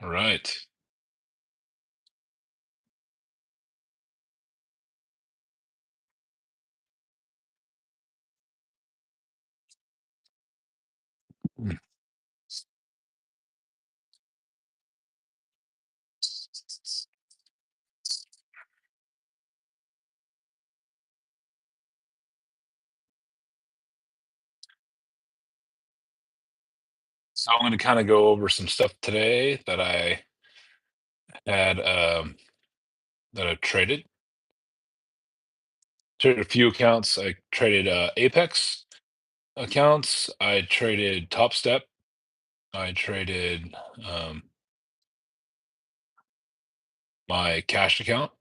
All right. Mm. So I'm going to kind of go over some stuff today that I had that I traded. Traded a few accounts. I traded Apex accounts. I traded Top Step. I traded um, my cash account.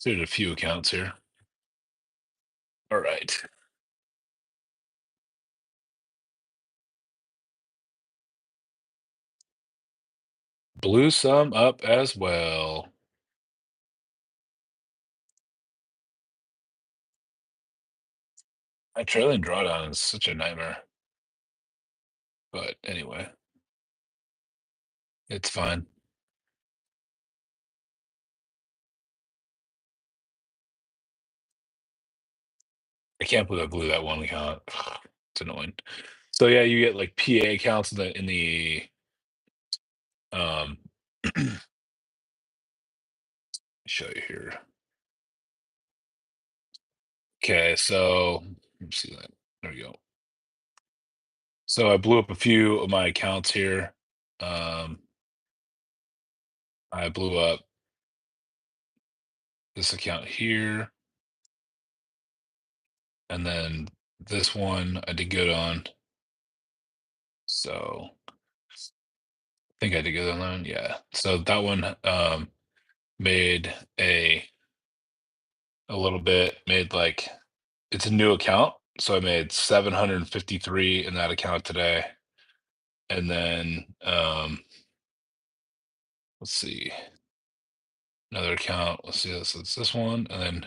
Traded a few accounts here. All right. Blew some up as well. My trailing drawdown is such a nightmare. But anyway, it's fine. I can't believe I blew that one account. It's annoying. So yeah, you get like PA accounts um show you here. Okay, so let me see that. There we go. So I blew up a few of my accounts here. Um, I blew up this account here, and then this one I did good on. So I think I did good on that one. Yeah. So that one made a little bit, made like it's a new account. So I made 753 in that account today. And then let's see, another account. Let's see this. It's this one. And then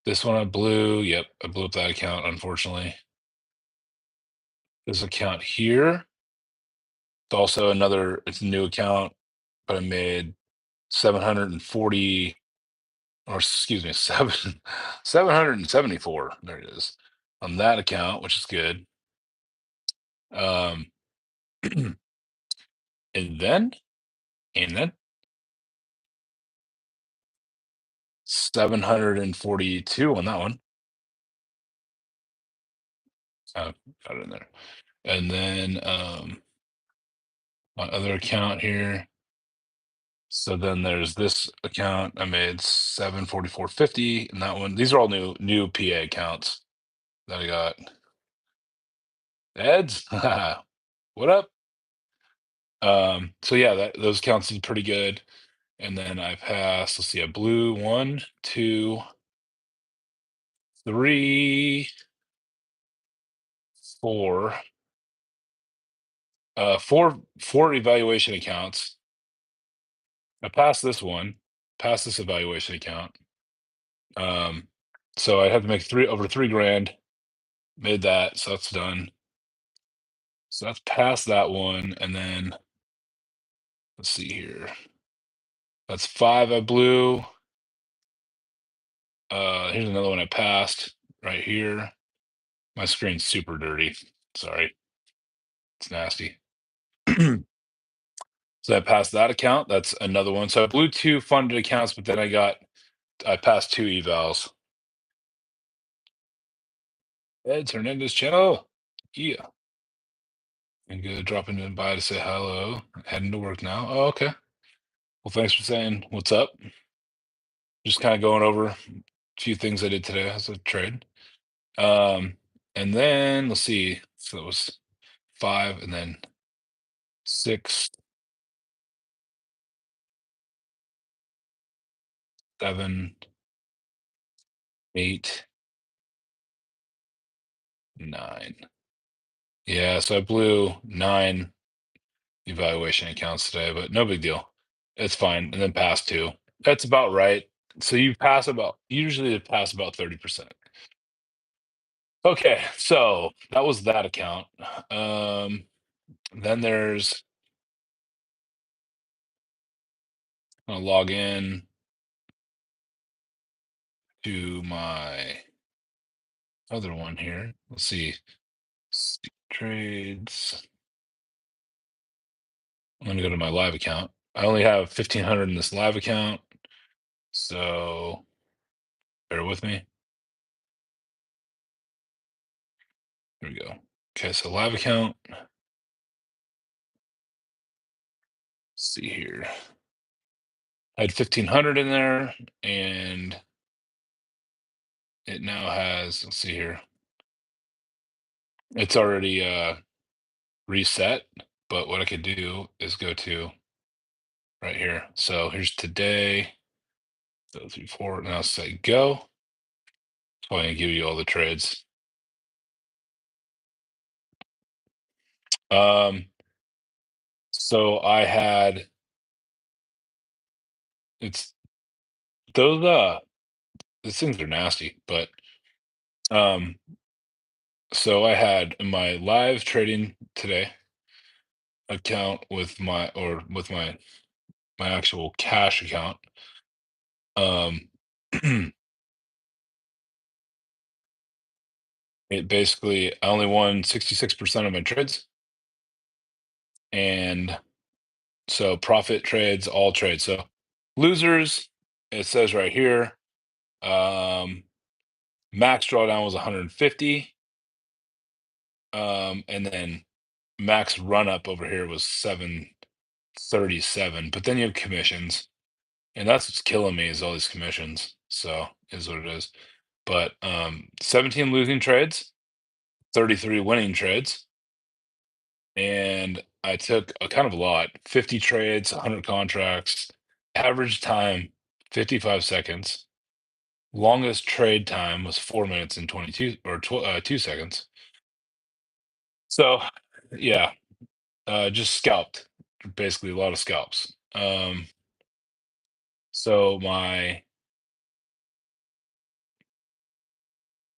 this one I blew. Yep, I blew up that account, unfortunately. This account here, it's also it's a new account, but I made 740, or excuse me, 774. There it is on that account, which is good. Um, and then, and then 742 on that one. Got it in there. And then my other account here. So then there's this account. I made 744.50 and that one. These are all new PA accounts that I got. Eds, what up? So yeah, those accounts did pretty good. And then I passed, let's see, I blew one, two, three, four, four evaluation accounts. I passed this one, passed this evaluation account. Um, so I had to make over 3 grand. Made that, so that's done. So that's past that one, and then let's see here. That's five I blew. Here's another one I passed right here. My screen's super dirty. Sorry, it's nasty. So I passed that account. That's another one. So I blew two funded accounts, but then I passed two evals. Ed Hernandez channel. Yeah. And go drop into by to say hello. Heading to work now. Oh, okay. Well, thanks for saying what's up. Just kind of going over a few things I did today as a trade. Um, and then let's see. So it was five and then six, seven, eight, nine. Yeah, so I blew 9 evaluation accounts today, but no big deal. It's fine. And then pass two. That's about right. So you pass about usually it pass about 30%. Okay, so that was that account. Um, Then there's I'll log in to my other one here. Let's see trades. I'm gonna go to my live account. I only have 1,500 in this live account, so bear with me. Here we go. Okay, so live account. Let's see here. I had 1,500 in there, and it now has. Let's see here. It's already reset, but what I could do is go to right here. So here's today. So 3, 4. Now say go. So I can give you all the trades. Um, so I had it's those these things are nasty, but um so I had my live trading today account with my actual cash account. Um it basically I only won 66% of my trades, and so profit trades, all trades. So losers, it says right here, um max drawdown was 150. And then max run up over here was 737. But then you have commissions, and that's what's killing me is all these commissions. So is what it is. But 17 losing trades, 33 winning trades, and I took a kind of a lot, 50 trades, 100 contracts, average time 55 seconds. Longest trade time was 4 minutes and 22 or 2 seconds. So, yeah, just scalped, basically a lot of scalps. So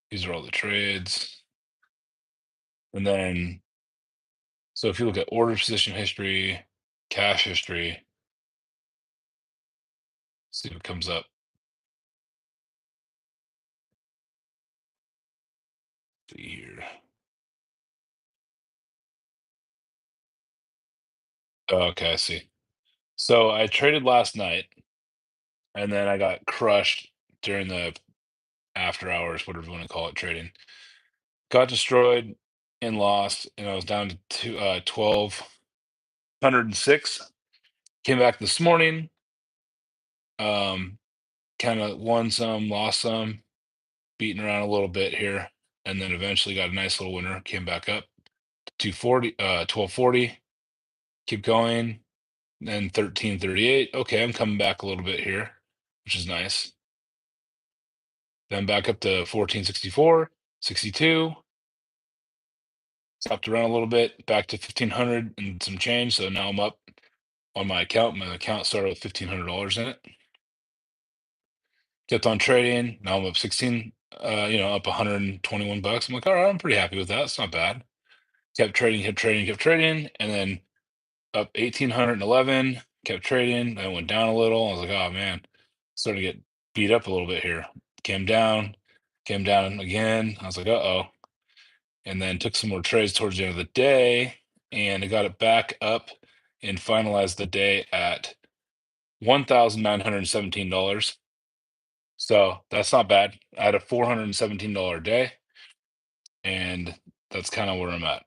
these are all the trades, and then so if you look at order position history, cash history, see what comes up. See here. Okay, I see. So I traded last night, and then I got crushed during the after hours, whatever you want to call it, trading. Got destroyed and lost, and I was down to 1,206. Came back this morning, um, kind of won some, lost some, beating around a little bit here, and then eventually got a nice little winner. Came back up to 1240. Keep going, then 1338. Okay, I'm coming back a little bit here, which is nice. Then back up to 1464, 62. Stopped around a little bit, back to 1,500 and some change. So now I'm up on my account. My account started with $1,500 in it. Kept on trading. Now I'm up 16, up 121 bucks. I'm like, all right, I'm pretty happy with that. It's not bad. Kept trading, kept trading, kept trading, and then up 1,811. Kept trading. Then went down a little. I was like, oh man, starting to get beat up a little bit here. Came down again. I was like, uh-oh. And then took some more trades towards the end of the day, and I got it back up and finalized the day at $1,917. So that's not bad. I had a $417 day, and that's kind of where I'm at.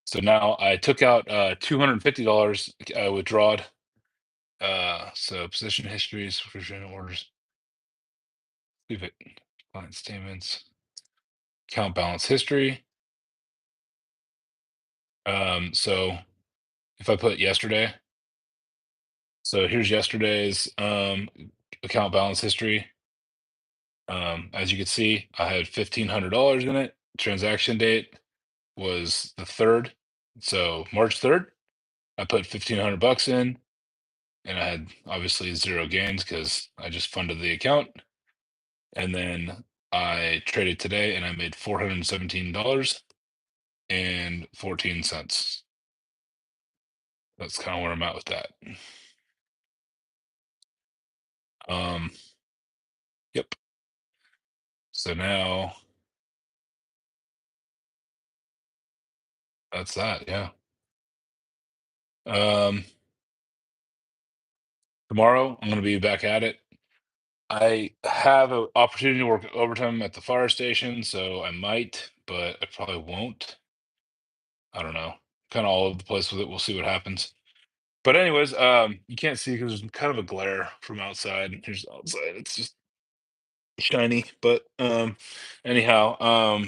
So now I took out $250 withdrawed. So position history, subscription orders, leave it, client statements, account balance history. So if I put yesterday, so here's yesterday's account balance history. As you can see, I had $1,500 in it. Transaction date was the 3rd. So March 3rd, I put 1,500 bucks in, and I had obviously zero gains because I just funded the account. And then I traded today and I made $417 and 14 cents. That's kind of where I'm at with that. Um, yep. So now that's that. Yeah. Um, Tomorrow I'm going to be back at it. I have an opportunity to work overtime at the fire station, so I might, but I probably won't. I don't know. Kind of all over the place with it. We'll see what happens. But anyways, you can't see because there's kind of a glare from outside. Here's outside. It's just shiny. But anyhow,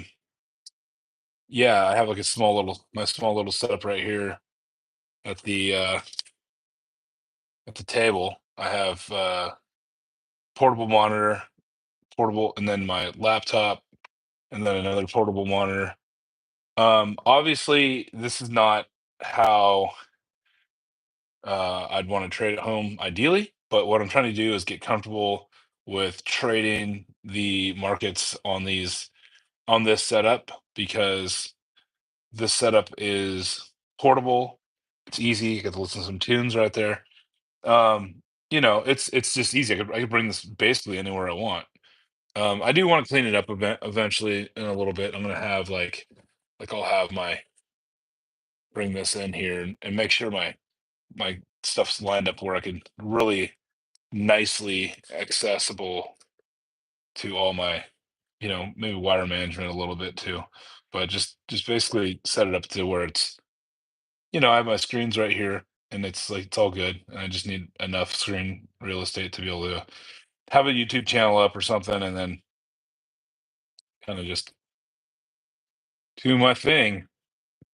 yeah, I have like a small little my small little setup right here at the table. I have portable monitor, portable, and then my laptop, and then another portable monitor. Obviously, this is not how I'd want to trade at home ideally, but what I'm trying to do is get comfortable with trading the markets on this setup because this setup is portable. It's easy. You get to listen to some tunes right there. Um, it's just easy. I could bring this basically anywhere I want. I do want to clean it up eventually in a little bit. I'm gonna have like I'll have my bring this in here and make sure my stuff's lined up where I can really nicely accessible to all my, maybe wire management a little bit too, but just basically set it up to where it's, I have my screens right here and it's like it's all good. And I just need enough screen real estate to be able to have a YouTube channel up or something and then kind of just do my thing.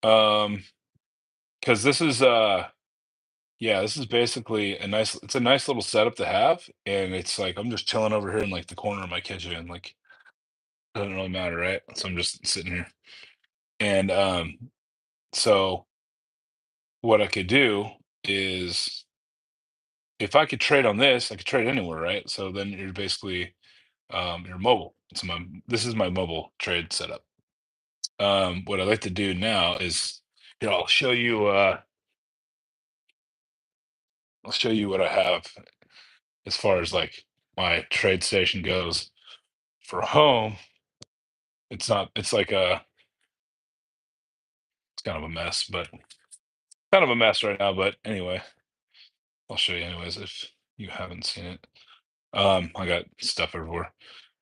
Um, because this is yeah, this is basically it's a nice little setup to have, and it's like I'm just chilling over here in like the corner of my kitchen, like doesn't really matter, right? So I'm just sitting here. And so what I could do is if I could trade on this, I could trade anywhere, right? So then you're basically you're mobile. So this is my mobile trade setup. What I'd like to do now is, I'll show you what I have as far as like my trade station goes. For home, it's not it's like it's kind of a mess, but kind of a mess right now, but anyway, I'll show you anyways if you haven't seen it. I got stuff everywhere.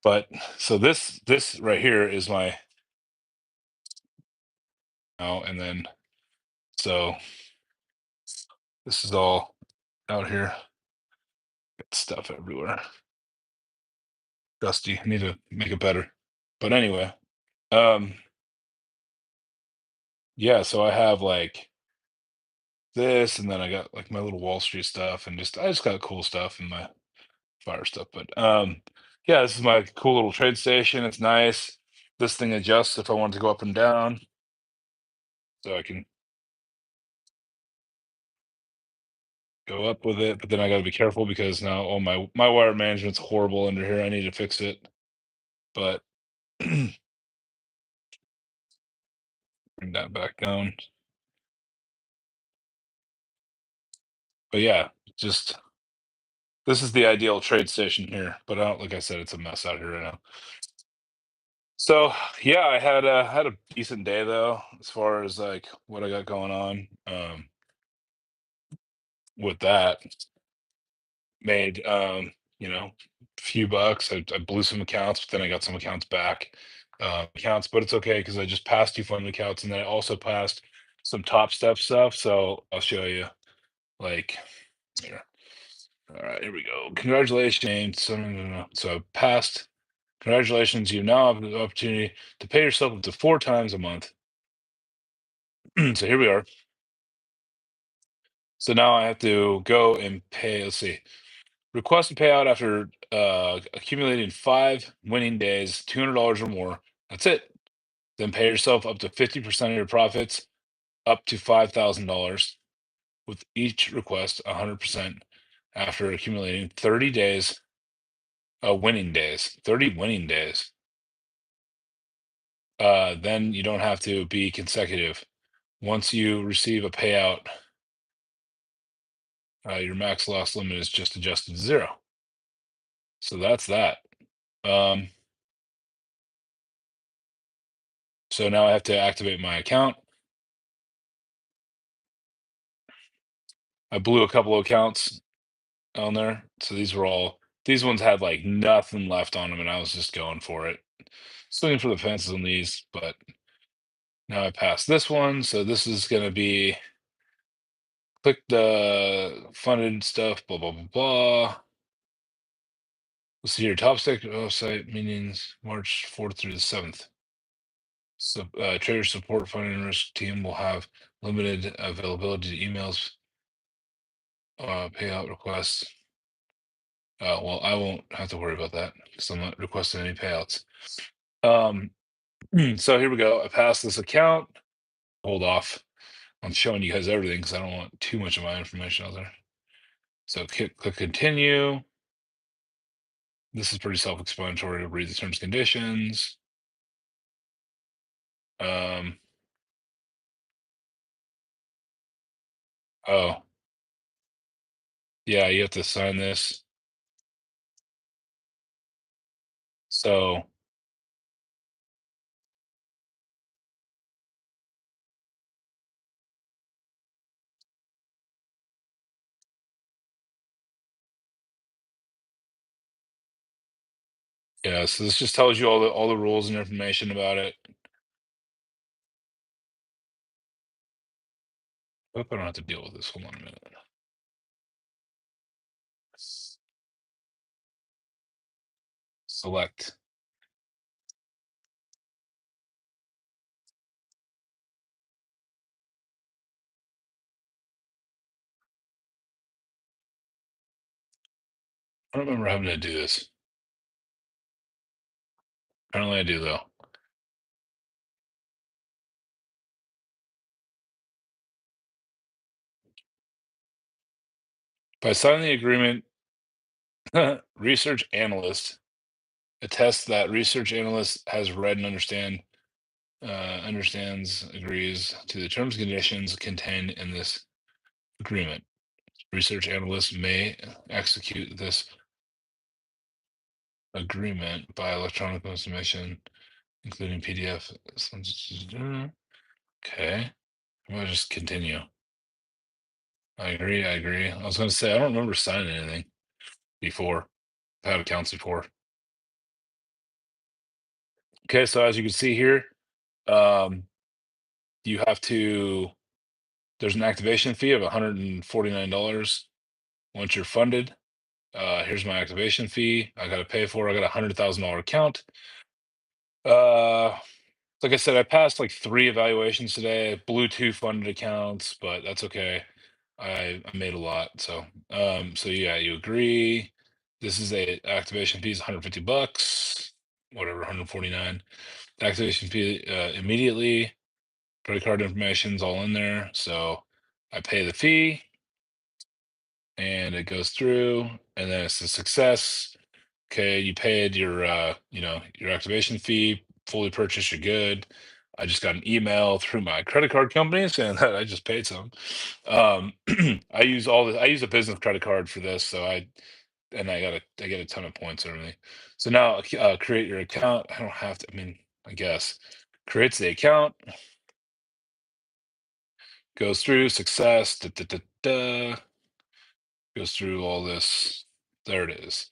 But so this right here is my and then so this is all out here. Got stuff everywhere. Dusty. I need to make it better. But anyway, um yeah, so I have like this and then I got like my little Wall Street stuff and I just got cool stuff in my fire stuff. But yeah, this is my cool little trade station. It's nice. This thing adjusts if I want to go up and down. So I can go up with it, but then I gotta be careful because now all my wire management's horrible under here. I need to fix it. But bring that back down. But yeah, just this is the ideal trade station here. But I don't, like I said, it's a mess out here right now. So yeah, I had a decent day though, as far as like what I got going on. With that, made a few bucks. I blew some accounts, but then I got some accounts back. Accounts, but it's okay because I just passed two fund accounts and then I also passed some top step stuff. So I'll show you like here. All right, here we go. Congratulations. So, no, no, no. So I passed. Congratulations. You now have the opportunity to pay yourself up to 4 times a month. So here we are. So now I have to go and pay. Let's see. Request a payout after accumulating 5 winning days, $200 or more. That's it. Then pay yourself up to 50% of your profits, up to $5,000, with each request 100% after accumulating 30 days, winning days, 30 winning days. Then you don't have to be consecutive. Once you receive a payout Your max loss limit is just adjusted to 0. So that's that. Um, so now I have to activate my account. I blew a couple of accounts on there. So these ones had like nothing left on them, and I was just going for it. Swinging for the fences on these, but now I passed this one. So this is going to be click the funded stuff, blah, blah, blah, blah. Let's see here. Top stake website meetings March 4th through the 7th. So, trader support funding risk team will have limited availability to emails, payout requests. Well, I won't have to worry about that because I'm not requesting any payouts. Um, so here we go. I passed this account. Hold off. I'm showing you guys everything because I don't want too much of my information out there. So click continue. This is pretty self-explanatory. Read the terms and conditions. Um, oh, yeah, you have to sign this. So yeah, so this just tells you all the rules and information about it. Hope I don't have to deal with this. Hold on a minute. Select. I don't remember having to do this. Apparently I do though. By signing the agreement, research analyst attests that research analyst has read and understands, agrees to the terms and conditions contained in this agreement. Research analyst may execute this agreement by electronic submission, including PDF. Okay, I'm gonna just continue. I agree. I agree. I was gonna say I don't remember signing anything before. I've had accounts before. Okay, so as you can see here, um, you have to. There's an activation fee of $149 once you're funded. Here's my activation fee. I got to pay for. I got $100,000 account. Uh, like I said, I passed like 3 evaluations today. Blew 2 funded accounts, but that's okay. I made a lot. So yeah, you agree. This is a activation fee is $150, whatever, 149. Activation fee immediately. Credit card information's all in there. So I pay the fee and it goes through, and then it's a success. Okay, you paid your activation fee, fully purchased, you're good. I just got an email through my credit card company saying that I just paid some. Um, I use a business credit card for this, so I get a ton of points and everything. So now create your account. I don't have to. I mean, I guess creates the account, goes through success. Da, da, da, da, goes through all this. There it is.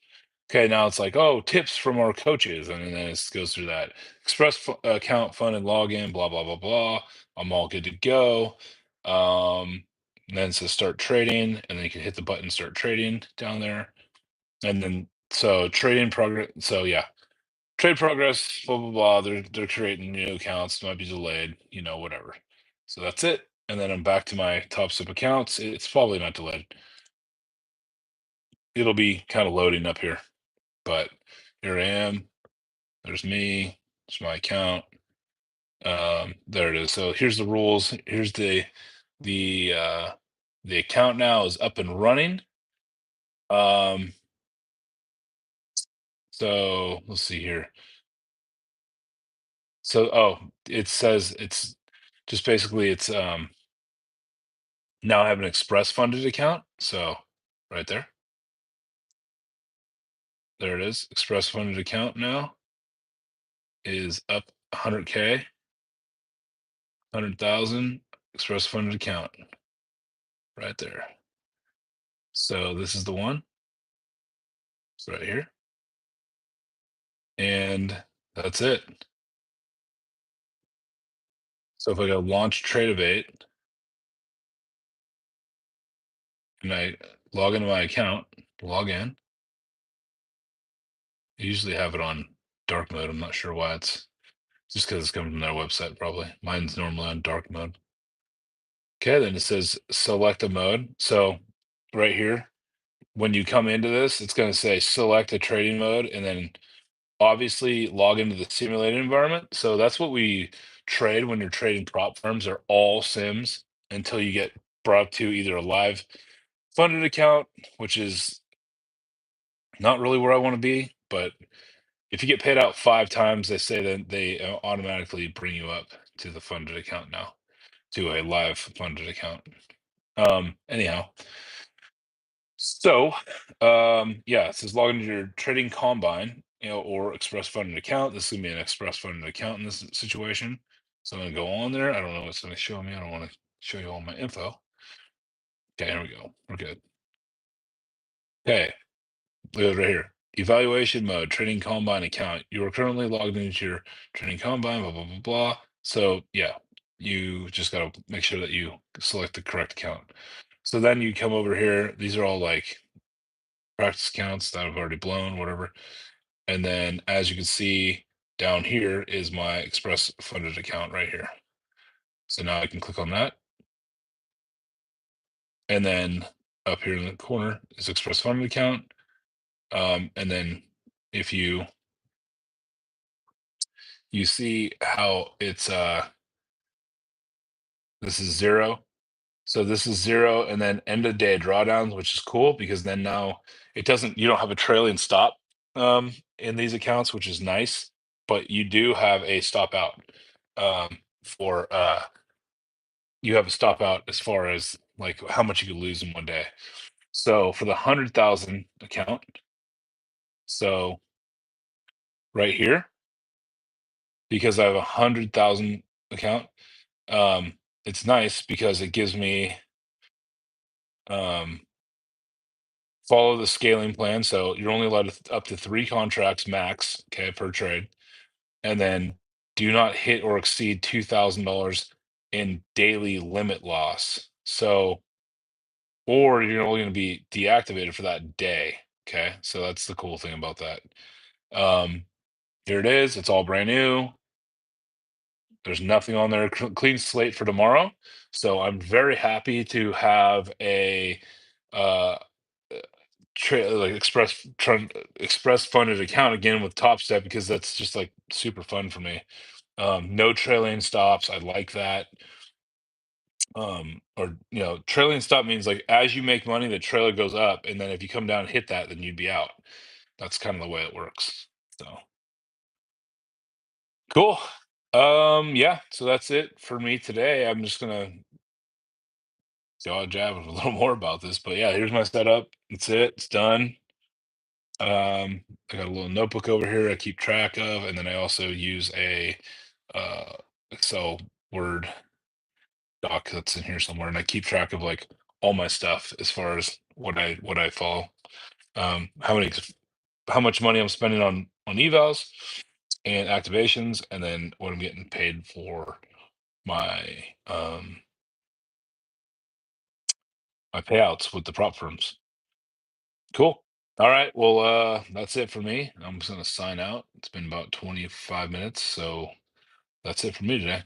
Okay, now it's like, oh, tips from our coaches, and then it goes through that account, fund, and login, blah blah blah blah. I'm all good to go. And then it says start trading, and then you can hit the button start trading down there, and then so trading progress. So yeah, trade progress, blah blah blah. They're creating new accounts, might be delayed, whatever. So that's it, and then I'm back to my top step accounts. It's probably not delayed. It'll be kind of loading up here, but here I am. There's me. It's my account. There it is. So here's the rules. Here's the the account now is up and running. Um, so let's see here. So it says it's just basically it's Now I have an express funded account. So right there, there it is. Express funded account now is up 100K, 100,000 express funded account right there. So this is the one. It's right here. And that's it. So if I go launch Tradeovate and I log into my account, log in, I usually have it on dark mode. I'm not sure why it's just because it's coming from their website, probably. Mine's normally on dark mode. Okay, then it says select a mode. So right here, when you come into this, it's going to say select a trading mode and then obviously log into the simulated environment. So that's what we trade when you're trading prop firms are all sims until you get brought up to either a live funded account, which is not really where I want to be, but if you get paid out 5 times, they say that they automatically bring you up to the funded account now, to a live funded account. Anyhow, so yeah, it says log into your trading combine, or express funded account. This is gonna be an express funded account in this situation. So I'm gonna go on there. I don't know what's gonna show me. I don't want to show you all my info. Okay, here we go. We're good. Okay, look right here. Evaluation mode, trading combine account. You are currently logged into your trading combine, blah, blah, blah, blah. So yeah, you just gotta make sure that you select the correct account. So then you come over here. These are all like practice accounts that I've already blown, whatever. And then as you can see down here is my express funded account right here. So now I can click on that. And then up here in the corner is express funded account. And then if you see how it's this is 0. So this is 0 and then end of day drawdowns, which is cool because then now you don't have a trailing stop in these accounts, which is nice, but you do have a stop out for you have a stop out as far as like how much you could lose in one day. So for the 100,000 account, so right here, because I have 100,000 account, it's nice because it gives me um, follow the scaling plan. So you're only allowed up to 3 contracts max, okay, per trade, and then do not hit or exceed $2,000 in daily limit loss. So, or you're only going to be deactivated for that day. Okay, so that's the cool thing about that. Um, Here it is. It's all brand new. There's nothing on there. Clean slate for tomorrow. So I'm very happy to have a uh, like express funded account again with Top Step because that's just like super fun for me. No trailing stops. I like that. Or trailing stop means like as you make money, the trailer goes up, and then if you come down and hit that, then you'd be out. That's kind of the way it works. So cool. Yeah, so that's it for me today. I'm just gonna jaw jab a little more about this, but yeah, here's my setup. That's it. It's done. I got a little notebook over here I keep track of, and then I also use a uh, Excel Word doc that's in here somewhere, and I keep track of like all my stuff as far as what I follow, how much money I'm spending on evals and activations, and then what I'm getting paid for my my payouts with the prop firms. Cool. All right. Well, that's it for me. I'm just gonna sign out. It's been about 25 minutes, so that's it for me today.